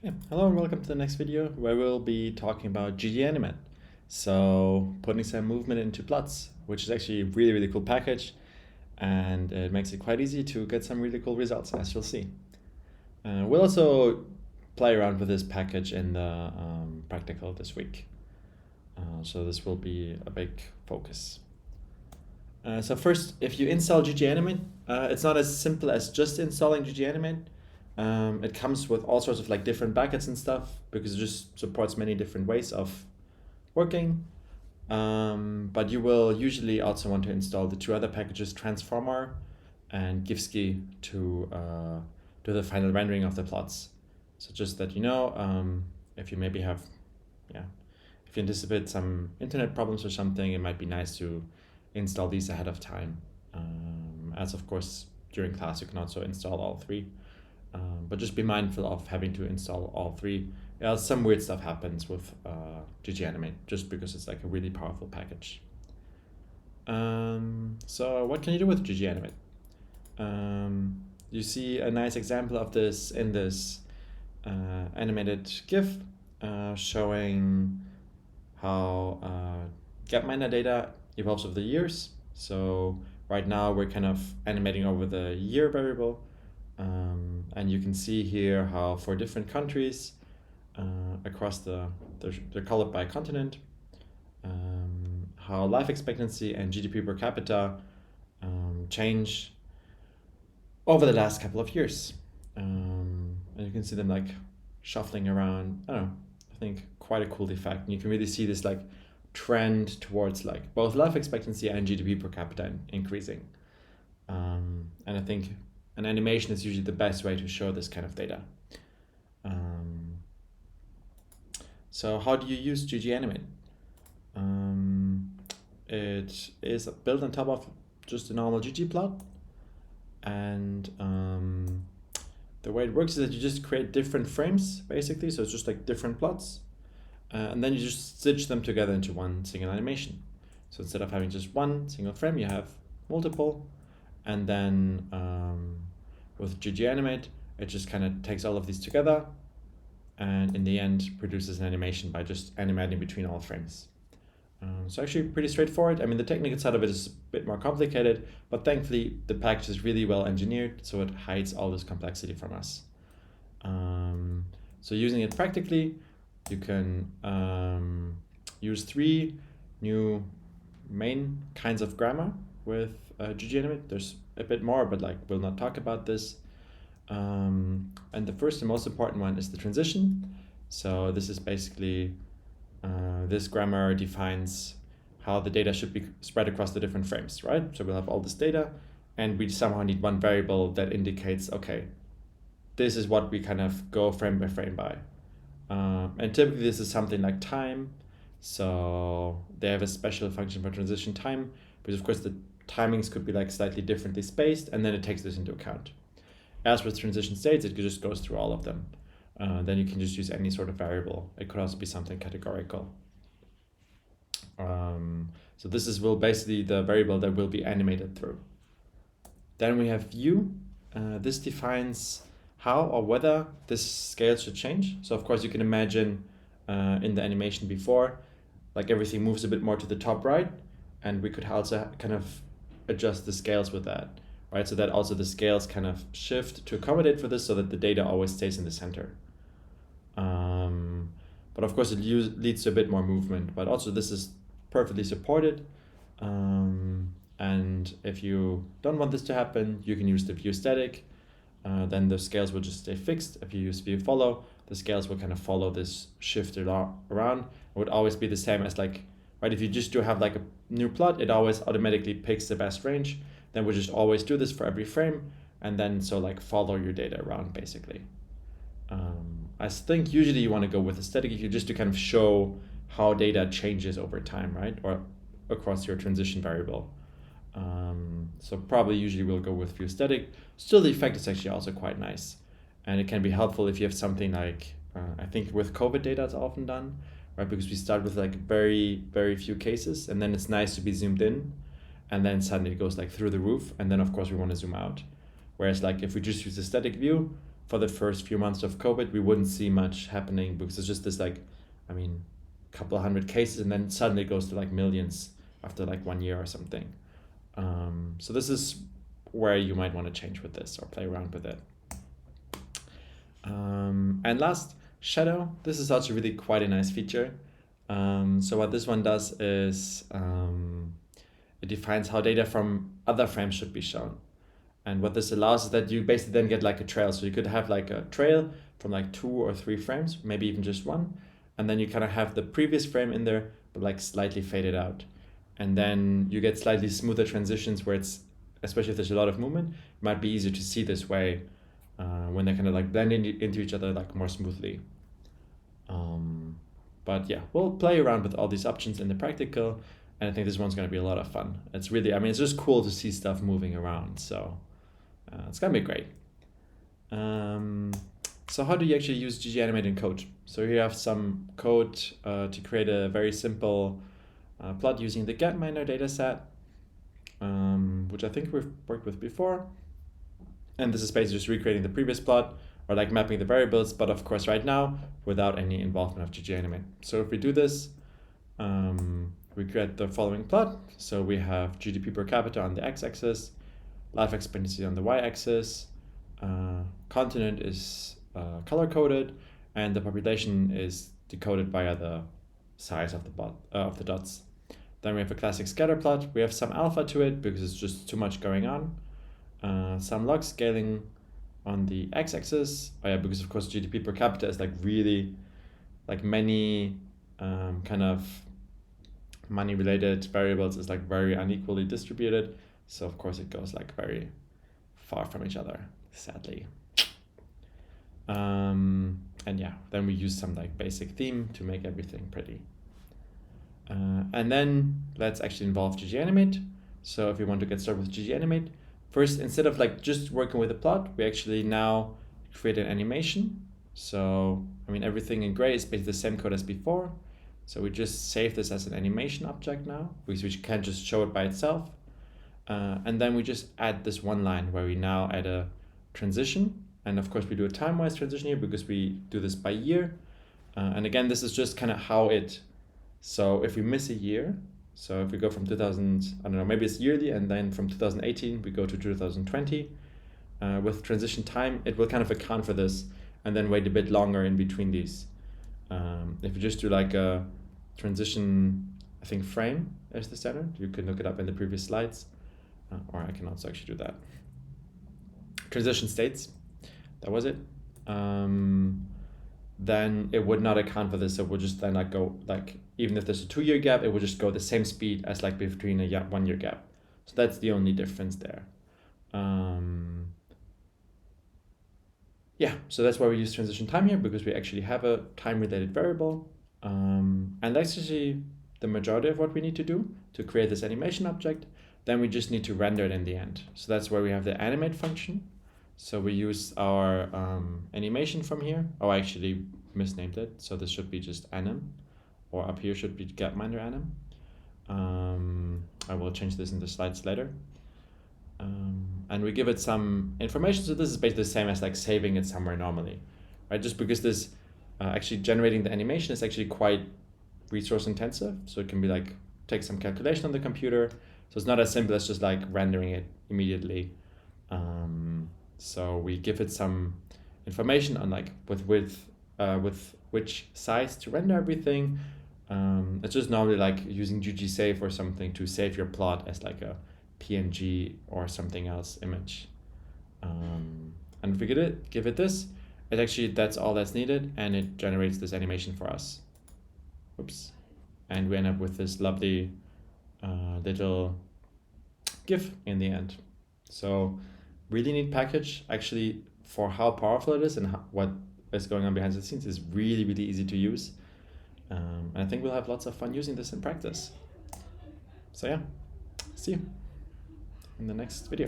Okay. Hello and welcome to the next video where we'll be talking about gganimate. So putting some movement into plots, which is actually a really cool package, and it makes it quite easy to get some really cool results, as you'll see. We'll also play around with this package in the practical this week. So this will be a big focus. So first, if you install gganimate, it's not as simple as just installing gganimate. It comes with all sorts of like different buckets and stuff because it just supports many different ways of working. But you will usually also want to install the two other packages, transformer and gifski, to do the final rendering of the plots. So just that you know, if you maybe have, yeah, if you anticipate some internet problems or something, it might be nice to install these ahead of time. As of course, during class, you can also install all three. But just be mindful of having to install all three. Else some weird stuff happens with gganimate, just because it's like a really powerful package. So what can you do with gganimate? You see a nice example of this in this animated GIF showing how gapminer data evolves over the years. So right now we're kind of animating over the year variable. And you can see here how for different countries across they're colored by continent, how life expectancy and GDP per capita change over the last couple of years. And you can see them like shuffling around. I don't know, I think quite a cool effect. And you can really see this like trend towards like both life expectancy and GDP per capita increasing. And I think an animation is usually the best way to show this kind of data. So how do you use gganimate? It is built on top of just a normal ggplot, and the way it works is that you just create different frames basically, so it's just like different plots, and then you just stitch them together into one single animation. So instead of having just one single frame, you have multiple, and then with gganimate, it just kind of takes all of these together and in the end produces an animation by just animating between all frames. So actually pretty straightforward. I mean, the technical side of it is a bit more complicated, but thankfully the package is really well engineered, so it hides all this complexity from us. So using it practically, you can use three new main kinds of grammar with gganimate. There's a bit more, but like we'll not talk about this. And the first and most important one is the transition. So this is basically this grammar defines how the data should be spread across the different frames, right? So we'll have all this data, and we somehow need one variable that indicates, okay, this is what we kind of go frame by frame by. And typically this is something like time. So they have a special function for transition time, because of course the timings could be like slightly differently spaced, and then it takes this into account. As with transition states, it just goes through all of them. Then you can just use any sort of variable. It could also be something categorical. So this will basically the variable that will be animated through. Then we have view. This defines how or whether this scale should change. So of course you can imagine in the animation before, like everything moves a bit more to the top right, and we could also kind of adjust the scales with that, right? So that also the scales kind of shift to accommodate for this, so that the data always stays in the center. But of course it leads to a bit more movement, but also this is perfectly supported. And if you don't want this to happen, you can use the view static. Then the scales will just stay fixed. If you use view follow, the scales will kind of follow this shift around. It would always be the same as like, right, if you just do have like a new plot, it always automatically picks the best range. Then we'll just always do this for every frame, and then so like follow your data around basically. I think usually you want to go with a static view just to kind of show how data changes over time, right? Or across your transition variable. So probably usually we'll go with view static. Still, the effect is actually also quite nice. And it can be helpful if you have something like, I think with COVID data it's often done, right? Because we start with like very few cases, and then it's nice to be zoomed in, and then suddenly it goes like through the roof, and then of course we want to zoom out. Whereas like if we just use a static view, for the first few months of COVID, we wouldn't see much happening because it's just this like, I mean, couple of hundred cases, and then suddenly it goes to like millions after like 1 year or something. So this is where you might want to change with this or play around with it. And last, shadow. This is also really quite a nice feature. So what this one does is it defines how data from other frames should be shown. And what this allows is that you basically then get like a trail. So you could have like a trail from like 2 or 3 frames, maybe even just one. And then you kind of have the previous frame in there, but like slightly faded out. And then you get slightly smoother transitions where it's, especially if there's a lot of movement, it might be easier to see this way when they kind of like blend into each other like more smoothly. But yeah, we'll play around with all these options in the practical, and I think this one's going to be a lot of fun. It's really, I mean, it's just cool to see stuff moving around, so it's going to be great. So how do you actually use gganimate in code? So here you have some code to create a very simple plot using the gganimate dataset, which I think we've worked with before. And this is basically just recreating the previous plot or like mapping the variables, but of course right now without any involvement of gganimate. So if we do this, we create the following plot. So we have GDP per capita on the x-axis, life expectancy on the y-axis, continent is color-coded, and the population is decoded via the size of the dots. Then we have a classic scatter plot. We have some alpha to it because it's just too much going on. Some log scaling on the x-axis. Oh yeah, because of course GDP per capita is like really like many kind of money-related variables is like very unequally distributed. So of course it goes like very far from each other, sadly. And yeah, then we use some like basic theme to make everything pretty. And then let's actually involve gganimate. So if we want to get started with gganimate, first, instead of like just working with a plot, we actually now create an animation. So, I mean, everything in gray is basically the same code as before. So we just save this as an animation object now, because we can't just show it by itself. And then we just add this one line where we now add a transition. And of course we do a time-wise transition here because we do this by year. And again, this is just kind of how it, so if we miss a year, so if we go from 2000, I don't know, maybe it's yearly, and then from 2018, we go to 2020. With transition time, it will kind of account for this and then wait a bit longer in between these. If you just do like a transition, I think frame as the standard, you can look it up in the previous slides, or I can also actually do that. Transition states, that was it. Then it would not account for this. So we'll just then like go like, even if there's a 2-year gap, it would just go the same speed as like between a 1-year gap. So that's the only difference there. Yeah, so that's why we use transition time here, because we actually have a time-related variable. And that's actually the majority of what we need to do to create this animation object. Then we just need to render it in the end. So that's where we have the animate function. So we use our animation from here. Oh, I actually misnamed it. So this should be just anim, or up here should be gapminder anim. I will change this in the slides later. And we give it some information. So this is basically the same as like saving it somewhere normally, right? Just because this actually generating the animation is actually quite resource intensive. So it can be like take some calculation on the computer. So it's not as simple as just like rendering it immediately. So we give it some information on like with which size to render everything. It's just normally like using ggsave or something to save your plot as like a PNG or something else image. And if we give it this, it actually, that's all that's needed, and it generates this animation for us. Oops. And we end up with this lovely little GIF in the end. So really neat package, actually, for how powerful it is and what is going on behind the scenes. Is really, really easy to use. And I think we'll have lots of fun using this in practice. So yeah, see you in the next video.